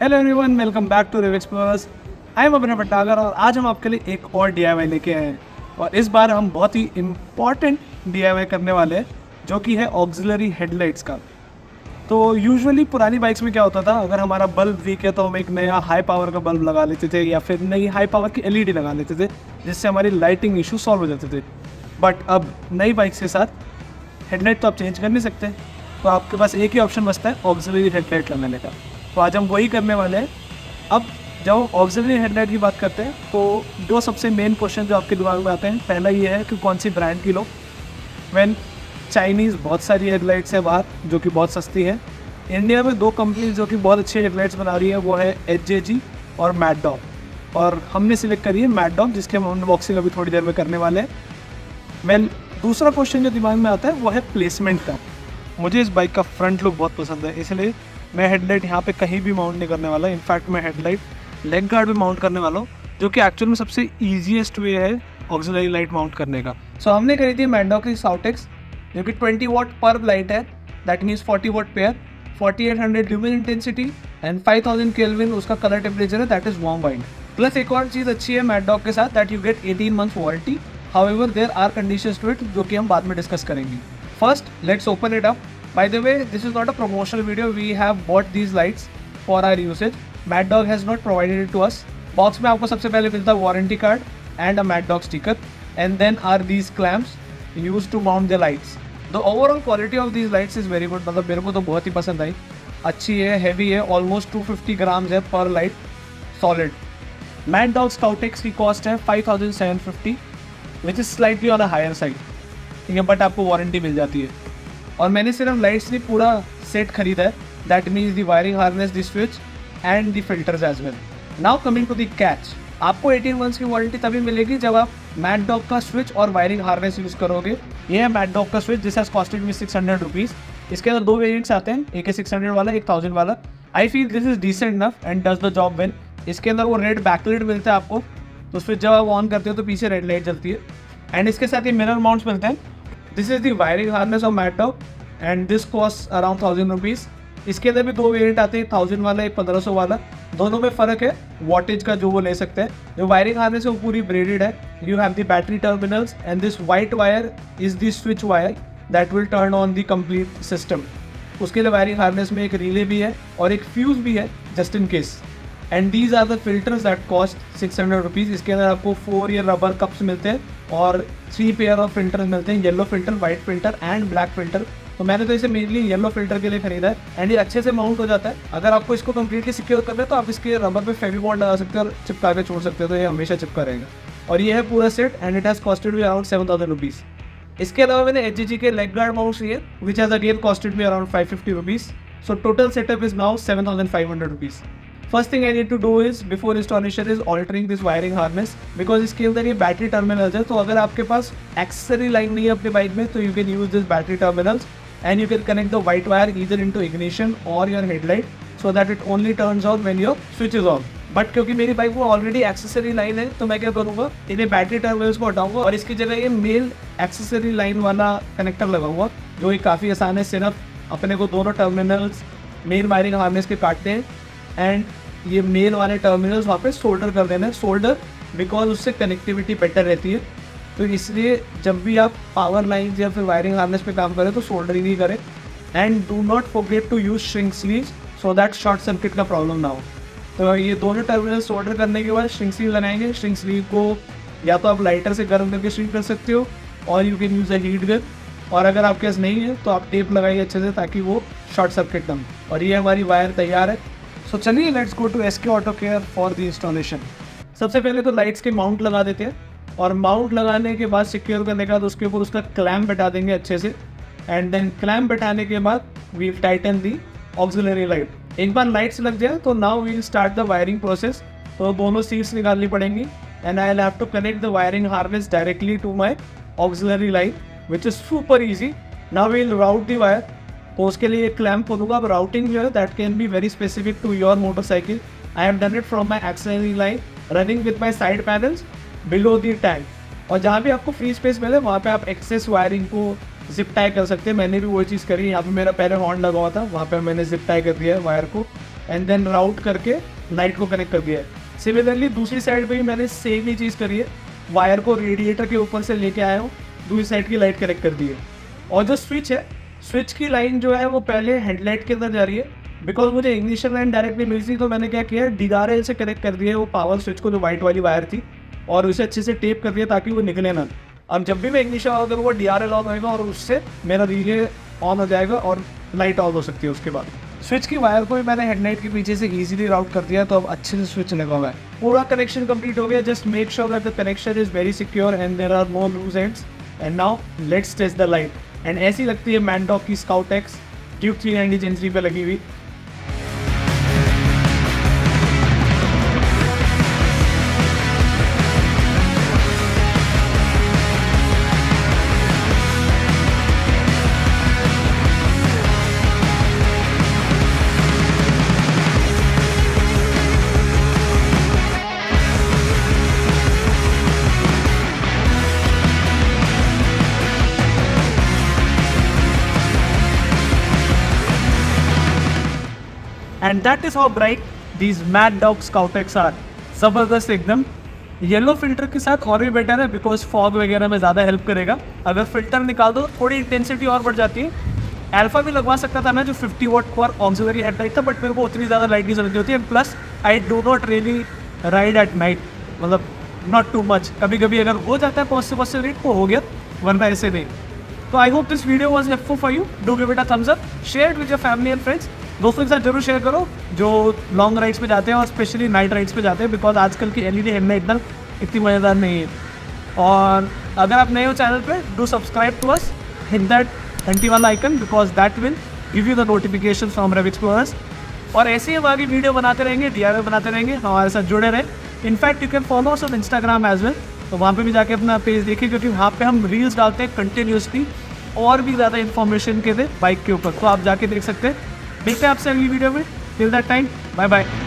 Hello everyone, welcome back to rev explorers. I am Abhinav Bhatnagar और आज हम आपके लिए एक और DIY लेके आए हैं। और इस बार हम बहुत ही इम्पॉर्टेंट DIY करने वाले हैं, जो कि है ऑक्सिलरी हेडलाइट्स का। तो यूजुअली पुरानी बाइक्स में क्या होता था, अगर हमारा बल्ब वीक है तो हम एक नया हाई पावर का बल्ब लगा लेते थे या फिर नई हाई पावर की LED लगा लेते थे, जिससे हमारी लाइटिंग इशू सॉल्व हो जाते थे। बट अब नई बाइक्स के साथ हेडलाइट तो आप चेंज कर नहीं सकते, तो आपके पास एक ही ऑप्शन बचता है ऑक्सिलरी हेडलाइट लगाने का। तो आज हम वही करने वाले हैं। अब जब ऑक्सिलरी हेडलाइट की बात करते हैं तो दो सबसे मेन क्वेश्चन जो आपके दिमाग में आते हैं, पहला ये है कि कौन सी ब्रांड की लो। चाइनीज़ बहुत सारी हेडलाइट्स है बाहर जो कि बहुत सस्ती है। इंडिया में दो कंपनीज जो कि बहुत अच्छी हेडलाइट्स बना रही है, वो है HJG और मैड डॉग। और हमने सिलेक्ट करी है मैड डॉग, जिसके हम अनबॉक्सिंग अभी थोड़ी देर में करने वाले हैं। दूसरा क्वेश्चन जो दिमाग में आता है वो है प्लेसमेंट का। मुझे इस बाइक का फ्रंट लुक बहुत पसंद है, इसलिए मैं हेडलाइट यहाँ पे कहीं भी माउंट नहीं करने वाला। इनफैक्ट मैं हेडलाइट लेग गार्ड पे माउंट करने वाला हूँ, जो कि एक्चुअल में सबसे ईजीएस्ट वे है ऑक्सिलरी लाइट माउंट करने का। सो हमने खरीदी है मैड डॉग की साउटेक्स, जो कि 20 वॉट पर लाइट है। That means 40 watt pair, 4800 lumen intensity and 5000 Kelvin उसका कलर टेम्परेचर है, that is warm white. Plus एक और चीज़ अच्छी है मैड डॉग के साथ, that you get 18 months warranty. However there are conditions to it, जो कि हम बाद में डिस्कस करेंगे। First let's open it up. By the way, this is not a promotional video. We have bought these lights for our usage. Mad Dog has not provided it to us. Box में आपको सबसे पहले मिलता है warranty card and a Mad Dog sticker, and then are these clamps use to mount the lights. The overall quality of these lights is very good. मतलब मेरे को तो बहुत ही पसंद आई। अच्छी है, हैवी है, ऑलमोस्ट 250 ग्राम्स है per light, solid. Mad Dog Scout X की कॉस्ट है 5750, which is slightly on a higher side, ठीक है, बट आपको वारंटी मिल जाती है। और मैंने सिर्फ लाइट्स नहीं, पूरा सेट खरीदा है। That means the wiring harness, the switch and the filters as well. Now coming to the catch, आपको 18 मंथ्स की वारंटी तभी मिलेगी जब आप मैड डॉग का स्विच और वायरिंग हार्नेस यूज़ करोगे। ये है मैड डॉग का switch, this has costed me 600 rupees. इसके अंदर दो वेरिएंट्स आते हैं, एक है 600 वाला, एक 1000 वाला। I feel this is decent enough and does the job well. इसके अंदर वो रेड बैकलाइट मिलता है आपको, तो स्विच जब आप ऑन करते हो तो पीछे रेड लाइट जलती है। एंड इसके साथ ये मिरर माउंट्स मिलते हैं। This is the wiring harness of mad dog and this cost around 1000 rupees. इसके अंदर भी दो वेरिएंट आते हैं, 1000 वाला, एक 1500 वाला। दोनों में फ़र्क है वॉटेज का, जो वो ले सकते हैं। जो वायरिंग हार्नेस है वो पूरी ब्रेडेड है। You have the battery terminals and this white wire is the switch wire that will turn on the complete system. उसके लिए वायरिंग हार्नेस में एक रिले भी है और एक फ्यूज़ भी है, just in case. And these are the filters that cost 600 rupees. इसके अंदर आपको 4 ये रबर कप्स मिलते हैं और 3 पेयर ऑफ फिल्टर्स मिलते हैं, yellow filter, white filter and black filter. तो मैंने तो इसे मेनली येलो फिल्टर के लिए खरीदा है एंड ये अच्छे से माउंट हो जाता है। अगर आपको इसको कंप्लीटली सिक्योर करना है तो आप इसके रबर पे फेविबॉन्ड लगा सकते हो और चिपका के छोड़ सकते हो, तो ये हमेशा चिपका रहेगा। और ये है पूरा set and it has costed me around 7000 rupees. इसके अलावा मैंने HJG के लेग गार्ड माउंट्स लिए, which has again costed me around 550 rupees. So total setup is now 7500 rupees. First thing I need to do is before installation is altering this wiring harness, because इसके अंदर ये battery terminals है। तो अगर आपके पास accessory line नहीं है अपनी बाइक में, तो you can use this battery terminals and you can connect the white wire either into ignition or your headlight so that it only turns on when your switch is on. But क्योंकि मेरी bike वो already accessory line है, तो मैं क्या करूँगा, इन्हें battery terminals को हटाऊंगा और इसकी जगह ये मेल एक्सेसरी लाइन वाला कनेक्टर लगाऊंगा, जो कि काफ़ी आसान है। सिर्फ अपने को दोनों टर्मिनल्स मेन वायरिंग हार्नेस के काटते हैं एंड ये मेल वाले टर्मिनल्स वहाँ पे सोल्डर कर देना है। सोल्डर बिकॉज उससे कनेक्टिविटी बेटर रहती है, तो इसलिए जब भी आप पावर लाइन या फिर वायरिंग हार्नेस पे काम करें तो सोल्डर ही नहीं करें। And do not forget to use shrink sleeves so that short circuit का प्रॉब्लम ना हो। तो ये दोनों टर्मिनल सोल्डर करने के बाद श्रिंक स्लीव लगाएंगे। श्रिंक स्लीव को या तो आप लाइटर से गर्म करके श्रिंक कर सकते हो और you can use a heat gun, और अगर आपके पास नहीं है तो आप टेप लगाइए अच्छे से ताकि वो शॉर्ट सर्किट ना हो। और ये हमारी वायर तैयार है। तो चलिए let's go to SK auto care for the installation. सबसे पहले तो लाइट्स के माउंट लगा देते हैं, और माउंट लगाने के बाद सिक्योर करने के बाद उसके ऊपर उसका क्लैम्प बैठा देंगे अच्छे से। एंड देन क्लैम्प बैठाने के बाद we tighten the auxiliary light. एक बार लाइट्स लग जाए तो now we start the wiring process. तो दोनों सीट्स निकालनी पड़ेंगी and I will have to connect the wiring harness directly to my auxiliary light, which is super easy. Now we will route the wire. तो उसके लिए एक clamp खोलूँगा। अब राउटिंग जो है that can be very specific to your motorcycle. I have done it from my auxiliary line running with my side panels below the tank. और जहाँ भी आपको फ्री स्पेस मिले वहाँ पे आप एक्सेस वायरिंग को जिप टाई कर सकते हैं। मैंने भी वो चीज़ करी। यहाँ पे मेरा पहले हॉर्न लगा हुआ था, वहाँ पे मैंने जिप टाई कर दिया है वायर को। एंड देन राउट करके लाइट को कनेक्ट कर दिया है। सिमिलरली दूसरी साइड पे भी मैंने सेम ही चीज़ करी है, वायर को रेडिएटर के ऊपर से लेके आया हूँ, दूसरी साइड की लाइट कनेक्ट कर दी है। और जो स्विच है, स्विच की लाइन जो है वो पहले हेडलाइट के अंदर जा रही है, बिकॉज मुझे इग्निशन लाइन डायरेक्टली मिली थी, तो मैंने क्या किया, DRL से कनेक्ट कर दिया वो पावर स्विच को, जो वाइट वाली वायर थी, और उसे अच्छे से टेप कर दिया ताकि वो निकले ना। अब जब भी मैं इग्निशन ऑन करूँगा DRL ऑन होगा और उससे मेरा रिले ऑन हो जाएगा और लाइट ऑन हो सकती है। उसके बाद स्विच की वायर को भी मैंने हेडलाइट के पीछे से इजीली राउट कर दिया, तो अब अच्छे से स्विच लगा हुआ है। पूरा कनेक्शन कंप्लीट हो गया। Just make sure that the connection is very secure and there are no loose ends. And now let's test the light. And ऐसी लगती है मैड डॉग की स्काउट एक्स ड्यूक 390 Gen 3 पे लगी हुई। And that is how bright these Mad Dog Scout X are. ज़बरदस्त एकदम। Yellow filter के साथ और भी बेटर है, बिकॉज फॉग वगैरह में ज़्यादा हेल्प करेगा। अगर फिल्टर निकाल दो थोड़ी इंटेंसिटी और बढ़ जाती है। अल्फा भी लगवा सकता था मैं, जो 50 वाट फॉर ऑक्सिलरी हेडलाइट था, बट मेरे को उतनी ज़्यादा लाइट की जरूरत होती है। Plus I do not really ride at night, मतलब नॉट टू मच। कभी कभी अगर हो जाता है पॉसिबल तो हो गया, वरना ऐसे नहीं। तो I hope this video was helpful for you. Do give it a thumbs up, share with your family and friends. दोस्तों के साथ जरूर शेयर करो जो लॉन्ग राइड्स पे जाते हैं और स्पेशली नाइट राइड्स पे जाते हैं, बिकॉज आजकल की LED हेडलाइट ना इतनी मज़ेदार नहीं है। और अगर आप नए हो चैनल पे, do subscribe to us, hit that घंटी वाला icon, because that will give you the notification from Rev Explorers. और ऐसे ही हम आगे वीडियो बनाते रहेंगे, DIY बनाते रहेंगे, हमारे साथ जुड़े रहें। In fact you can follow us on Instagram as well, तो वहाँ पे भी जाके अपना पेज देखिए, क्योंकि वहाँ पे हम रील्स डालते हैं कंटिन्यूसली और भी ज़्यादा इन्फॉर्मेशन के लिए बाइक के ऊपर, तो आप जाके देख सकते हैं। मिलते हैं आपसे अगली वीडियो में। Till that time, bye bye.